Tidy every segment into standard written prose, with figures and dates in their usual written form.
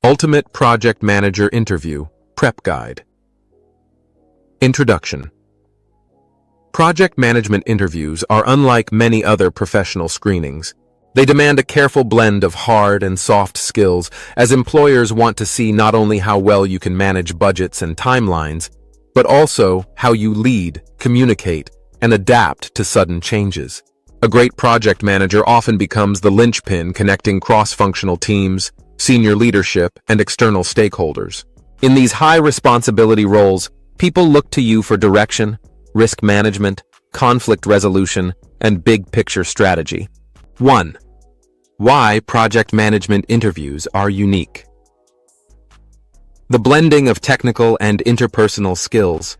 Ultimate Project Manager Interview Prep Guide. Introduction. Project management interviews are unlike many other professional screenings. They demand a careful blend of hard and soft skills, as employers want to see not only how well you can manage budgets and timelines, but also how you lead, communicate, and adapt to sudden changes. A great project manager often becomes the linchpin connecting cross-functional teams, senior leadership, and external stakeholders. In these high-responsibility roles, people look to you for direction, risk management, conflict resolution, and big-picture strategy. 1. Why project management interviews are unique. The blending of technical and interpersonal skills.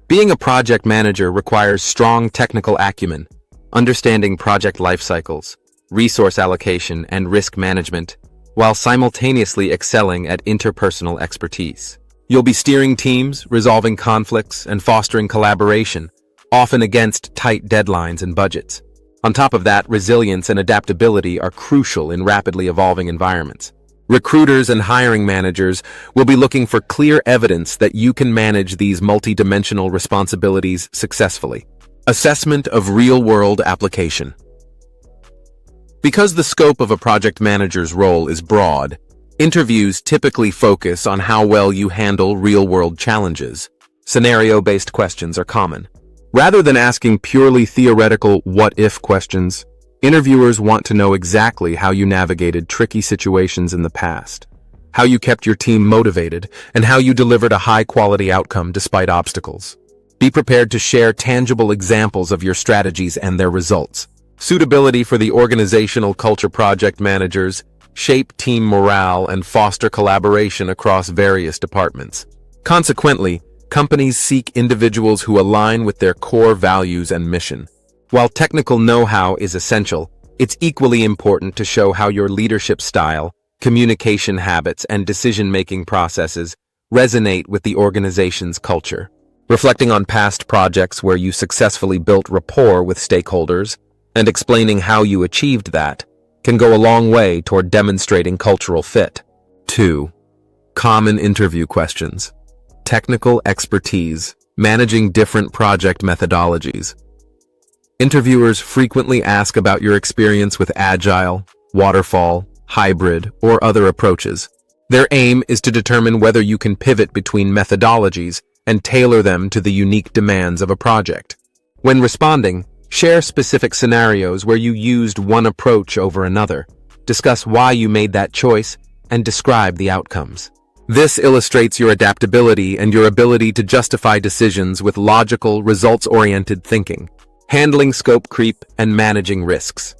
Being a project manager requires strong technical acumen, understanding project life cycles, resource allocation, and risk management, while simultaneously excelling at interpersonal expertise. You'll be steering teams, resolving conflicts, and fostering collaboration, often against tight deadlines and budgets. On top of that, resilience and adaptability are crucial in rapidly evolving environments. Recruiters and hiring managers will be looking for clear evidence that you can manage these multidimensional responsibilities successfully. Assessment of real-world application. Because the scope of a project manager's role is broad, interviews typically focus on how well you handle real-world challenges. Scenario-based questions are common. Rather than asking purely theoretical what-if questions, interviewers want to know exactly how you navigated tricky situations in the past, how you kept your team motivated, and how you delivered a high-quality outcome despite obstacles. Be prepared to share tangible examples of your strategies and their results. Suitability for the organizational culture. Project managers shape team morale and foster collaboration across various departments. Consequently, companies seek individuals who align with their core values and mission. While technical know-how is essential, it's equally important to show how your leadership style, communication habits, and decision-making processes resonate with the organization's culture. Reflecting on past projects where you successfully built rapport with stakeholders and explaining how you achieved that can go a long way toward demonstrating cultural fit. 2. Common interview questions. Technical expertise, managing different project methodologies. Interviewers frequently ask about your experience with Agile, Waterfall, hybrid, or other approaches. Their aim is to determine whether you can pivot between methodologies and tailor them to the unique demands of a project. When responding, share specific scenarios where you used one approach over another. Discuss why you made that choice and describe the outcomes. This illustrates your adaptability and your ability to justify decisions with logical, results-oriented thinking, handling scope creep, and managing risks.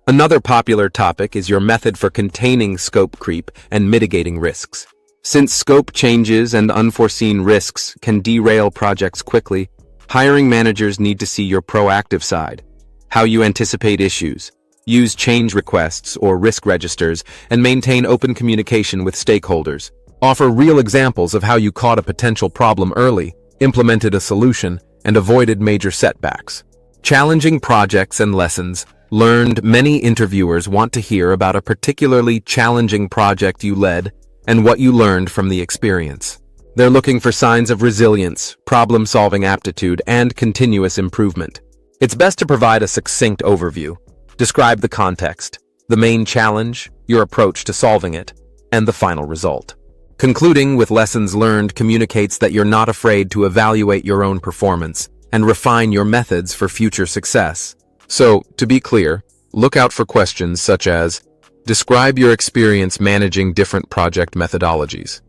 Another popular topic is your method for containing scope creep and mitigating risks. Since scope changes and unforeseen risks can derail projects quickly, hiring managers need to see your proactive side, how you anticipate issues, use change requests or risk registers, and maintain open communication with stakeholders. Offer real examples of how you caught a potential problem early, implemented a solution, and avoided major setbacks. Challenging projects and lessons learned. Many interviewers want to hear about a particularly challenging project you led and what you learned from the experience. They're looking for signs of resilience, problem-solving aptitude, and continuous improvement. It's best to provide a succinct overview. Describe the context, the main challenge, your approach to solving it, and the final result. Concluding with lessons learned communicates that you're not afraid to evaluate your own performance and refine your methods for future success. So, to be clear, look out for questions such as, describe your experience managing different project methodologies.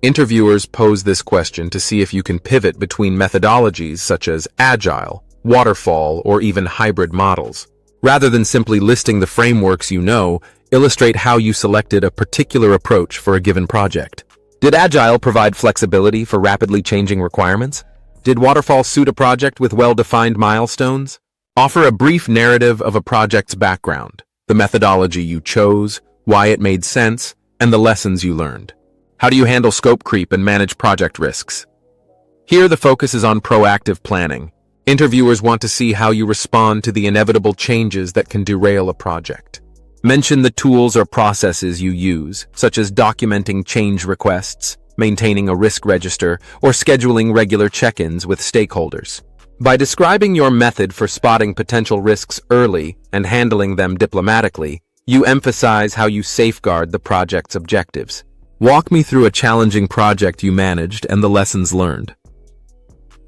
Interviewers pose this question to see if you can pivot between methodologies such as Agile, Waterfall, or even hybrid models. Rather than simply listing the frameworks you know, illustrate how you selected a particular approach for a given project. Did Agile provide flexibility for rapidly changing requirements? Did Waterfall suit a project with well-defined milestones? Offer a brief narrative of a project's background, the methodology you chose, why it made sense, and the lessons you learned. How do you handle scope creep and manage project risks? Here the focus is on proactive planning. Interviewers want to see how you respond to the inevitable changes that can derail a project. Mention the tools or processes you use, such as documenting change requests, maintaining a risk register, or scheduling regular check-ins with stakeholders. By describing your method for spotting potential risks early and handling them diplomatically, you emphasize how you safeguard the project's objectives. Walk me through a challenging project you managed and the lessons learned.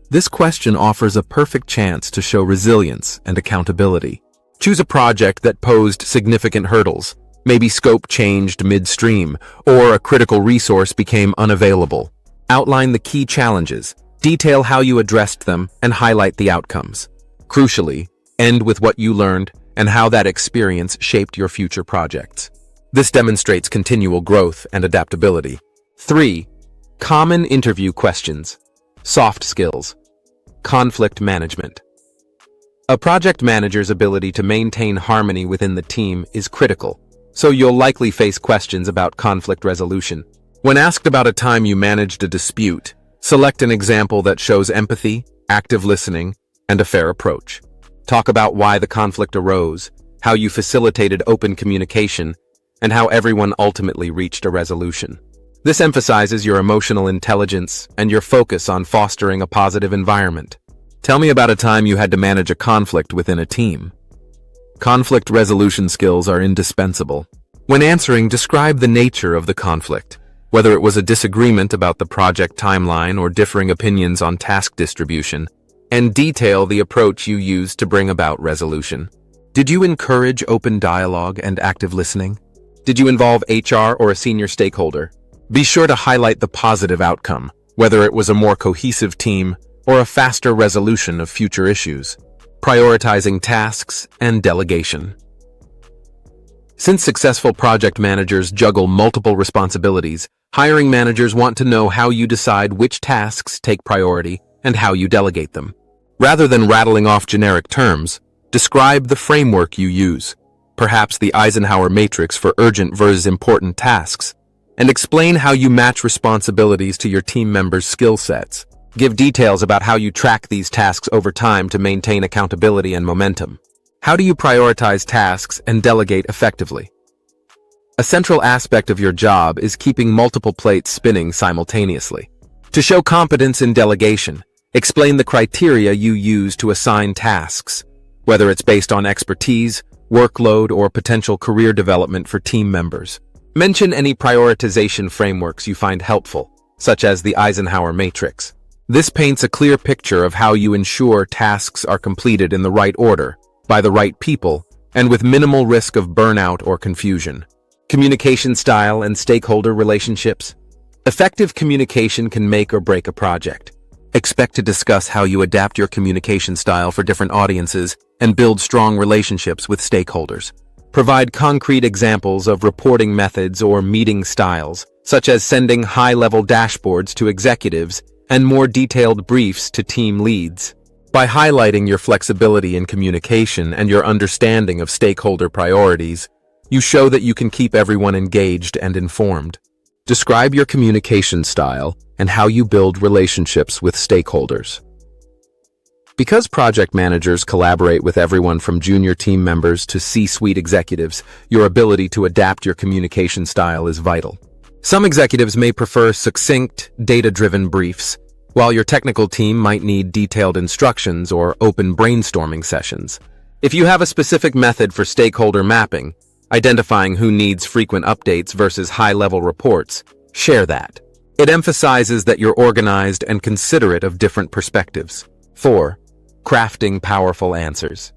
This question offers a perfect chance to show resilience and accountability. Choose a project that posed significant hurdles. Maybe scope changed midstream, or a critical resource became unavailable. Outline the key challenges, detail how you addressed them, and highlight the outcomes. Crucially, end with what you learned and how that experience shaped your future projects. This demonstrates continual growth and adaptability. 3. Common interview questions. Soft skills. Conflict management. A project manager's ability to maintain harmony within the team is critical, so you'll likely face questions about conflict resolution. When asked about a time you managed a dispute, select an example that shows empathy, active listening, and a fair approach. Talk about why the conflict arose, how you facilitated open communication, and how everyone ultimately reached a resolution. This emphasizes your emotional intelligence and your focus on fostering a positive environment. Tell me about a time you had to manage a conflict within a team. Conflict resolution skills are indispensable. When answering, describe the nature of the conflict, whether it was a disagreement about the project timeline or differing opinions on task distribution, and detail the approach you used to bring about resolution. Did you encourage open dialogue and active listening? Did you involve HR or a senior stakeholder? Be sure to highlight the positive outcome, whether it was a more cohesive team or a faster resolution of future issues. Prioritizing tasks and delegation. Since successful project managers juggle multiple responsibilities, hiring managers want to know how you decide which tasks take priority and how you delegate them. Rather than rattling off generic terms, describe the framework you use, perhaps the Eisenhower matrix for urgent versus important tasks, and explain how you match responsibilities to your team members' skill sets. Give details about how you track these tasks over time to maintain accountability and momentum. How do you prioritize tasks and delegate effectively? A central aspect of your job is keeping multiple plates spinning simultaneously. To show competence in delegation, explain the criteria you use to assign tasks, whether it's based on expertise, workload, or potential career development for team members. Mention any prioritization frameworks you find helpful, such as the Eisenhower matrix. This paints a clear picture of how you ensure tasks are completed in the right order, by the right people, and with minimal risk of burnout or confusion. Communication style and stakeholder relationships. Effective communication can make or break a project. Expect to discuss how you adapt your communication style for different audiences and build strong relationships with stakeholders. Provide concrete examples of reporting methods or meeting styles, such as sending high-level dashboards to executives and more detailed briefs to team leads. By highlighting your flexibility in communication and your understanding of stakeholder priorities, you show that you can keep everyone engaged and informed. Describe your communication style and how you build relationships with stakeholders. Because project managers collaborate with everyone from junior team members to C-suite executives, your ability to adapt your communication style is vital. Some executives may prefer succinct, data-driven briefs, while your technical team might need detailed instructions or open brainstorming sessions. If you have a specific method for stakeholder mapping, identifying who needs frequent updates versus high-level reports, share that. It emphasizes that you're organized and considerate of different perspectives. 4. Crafting powerful answers.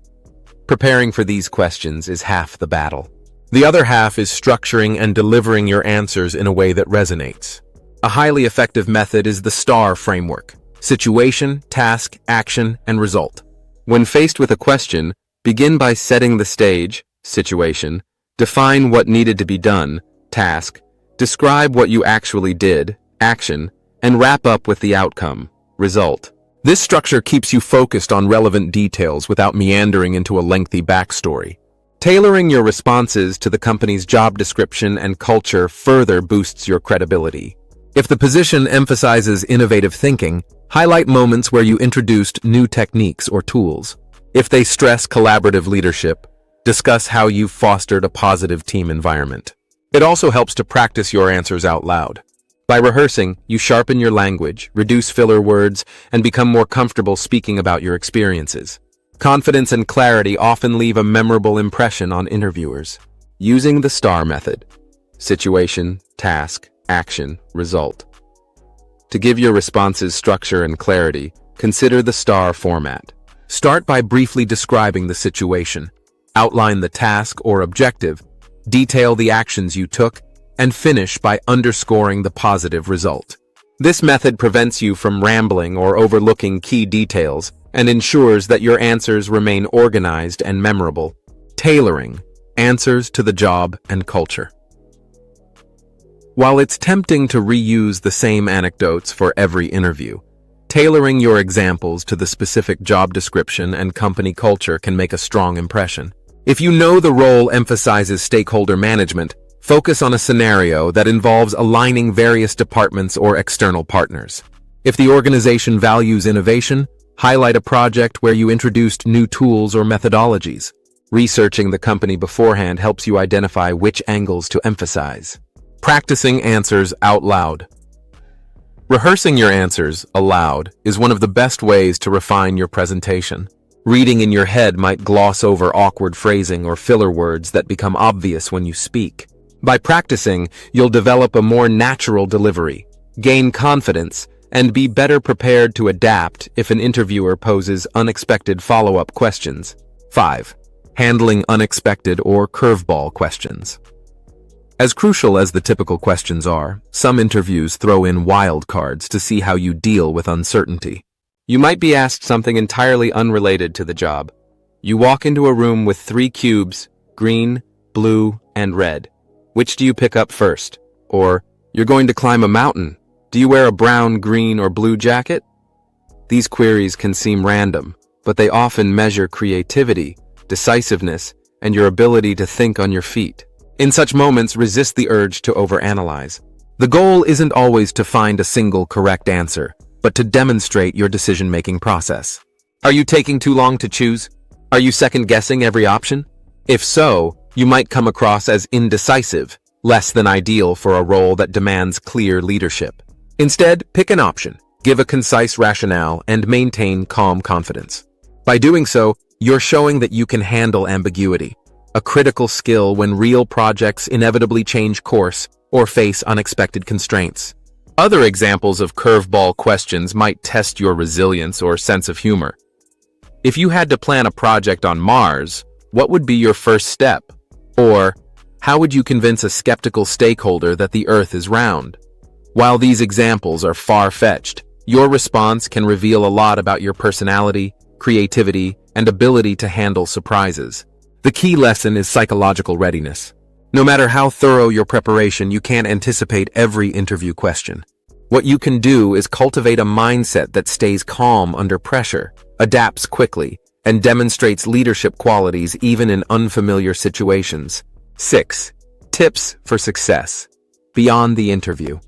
Preparing for these questions is half the battle. The other half is structuring and delivering your answers in a way that resonates. A highly effective method is the STAR framework: situation, task, action, and result. When faced with a question, begin by setting the stage, situation, define what needed to be done, task, describe what you actually did, action, and wrap up with the outcome, result. This structure keeps you focused on relevant details without meandering into a lengthy backstory. Tailoring your responses to the company's job description and culture further boosts your credibility. If the position emphasizes innovative thinking, highlight moments where you introduced new techniques or tools. If they stress collaborative leadership, Discuss how you've fostered a positive team environment. It also helps to practice your answers out loud. By rehearsing, you sharpen your language, reduce filler words, and become more comfortable speaking about your experiences. Confidence and clarity often leave a memorable impression on interviewers. Using the STAR method: situation, task, action, result. To give your responses structure and clarity, consider the STAR format. Start by briefly describing the situation. Outline the task or objective, detail the actions you took, and finish by underscoring the positive result. This method prevents you from rambling or overlooking key details and ensures that your answers remain organized and memorable. Tailoring answers to the job and culture. While it's tempting to reuse the same anecdotes for every interview, tailoring your examples to the specific job description and company culture can make a strong impression. If you know the role emphasizes stakeholder management, focus on a scenario that involves aligning various departments or external partners. If the organization values innovation, highlight a project where you introduced new tools or methodologies. Researching the company beforehand helps you identify which angles to emphasize. Practicing answers out loud. Rehearsing your answers aloud is one of the best ways to refine your presentation. Reading in your head might gloss over awkward phrasing or filler words that become obvious when you speak. By practicing, you'll develop a more natural delivery, gain confidence, and be better prepared to adapt if an interviewer poses unexpected follow-up questions. 5. Handling unexpected or curveball questions. As crucial as the typical questions are, some interviews throw in wild cards to see how you deal with uncertainty. You might be asked something entirely unrelated to the job. You walk into a room with 3 cubes, green, blue, and red. Which do you pick up first? Or, you're going to climb a mountain. Do you wear a brown, green, or blue jacket? These queries can seem random, but they often measure creativity, decisiveness, and your ability to think on your feet. In such moments, resist the urge to overanalyze. The goal isn't always to find a single correct answer, but to demonstrate your decision-making process. Are you taking too long to choose? Are you second-guessing every option? If so, you might come across as indecisive, less than ideal for a role that demands clear leadership. Instead, pick an option, give a concise rationale, and maintain calm confidence. By doing so, you're showing that you can handle ambiguity, a critical skill when real projects inevitably change course or face unexpected constraints. Other examples of curveball questions might test your resilience or sense of humor. If you had to plan a project on Mars, what would be your first step? Or, how would you convince a skeptical stakeholder that the Earth is round? While these examples are far-fetched, your response can reveal a lot about your personality, creativity, and ability to handle surprises. The key lesson is psychological readiness. No matter how thorough your preparation, you can't anticipate every interview question. What you can do is cultivate a mindset that stays calm under pressure, adapts quickly, and demonstrates leadership qualities even in unfamiliar situations. 6. Tips for success. Beyond the interview.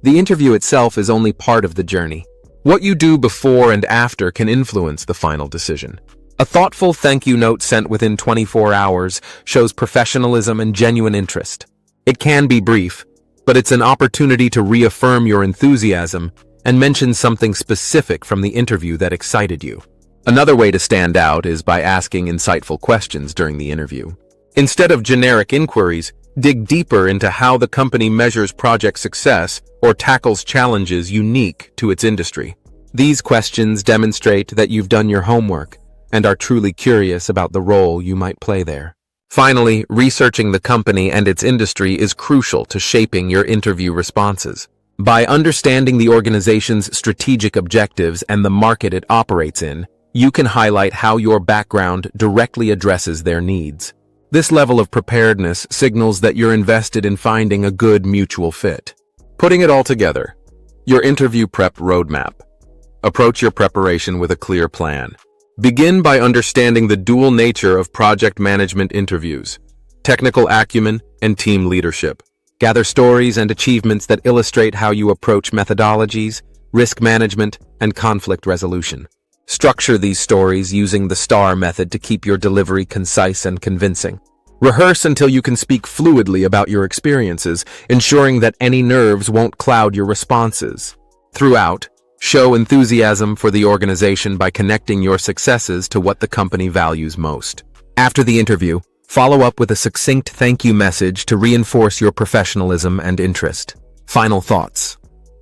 The interview itself is only part of the journey. What you do before and after can influence the final decision. A thoughtful thank you note sent within 24 hours shows professionalism and genuine interest. It can be brief, but it's an opportunity to reaffirm your enthusiasm and mention something specific from the interview that excited you. Another way to stand out is by asking insightful questions during the interview. Instead of generic inquiries, dig deeper into how the company measures project success or tackles challenges unique to its industry. These questions demonstrate that you've done your homework and are truly curious about the role you might play there. Finally, researching the company and its industry is crucial to shaping your interview responses. By understanding the organization's strategic objectives and the market it operates in, you can highlight how your background directly addresses their needs. This level of preparedness signals that you're invested in finding a good mutual fit. Putting it all together, your interview prep roadmap. Approach your preparation with a clear plan. Begin by understanding the dual nature of project management interviews, technical acumen and team leadership. Gather stories and achievements that illustrate how you approach methodologies, risk management, and conflict resolution. Structure these stories using the STAR method to keep your delivery concise and convincing. Rehearse until you can speak fluidly about your experiences, ensuring that any nerves won't cloud your responses. Throughout, show enthusiasm for the organization by connecting your successes to what the company values most. After the interview, follow up with a succinct thank you message to reinforce your professionalism and interest. Final thoughts.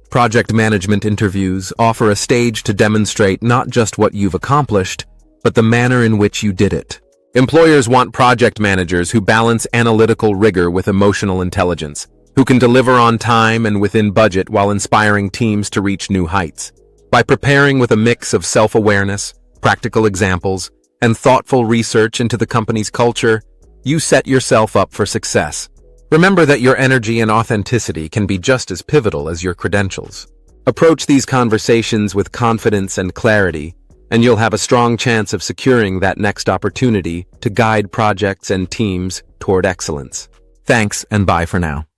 Project management interviews offer a stage to demonstrate not just what you've accomplished, but the manner in which you did it. Employers want project managers who balance analytical rigor with emotional intelligence, who can deliver on time and within budget while inspiring teams to reach new heights. By preparing with a mix of self-awareness, practical examples, and thoughtful research into the company's culture, you set yourself up for success. Remember that your energy and authenticity can be just as pivotal as your credentials. Approach these conversations with confidence and clarity, and you'll have a strong chance of securing that next opportunity to guide projects and teams toward excellence. Thanks, and bye for now.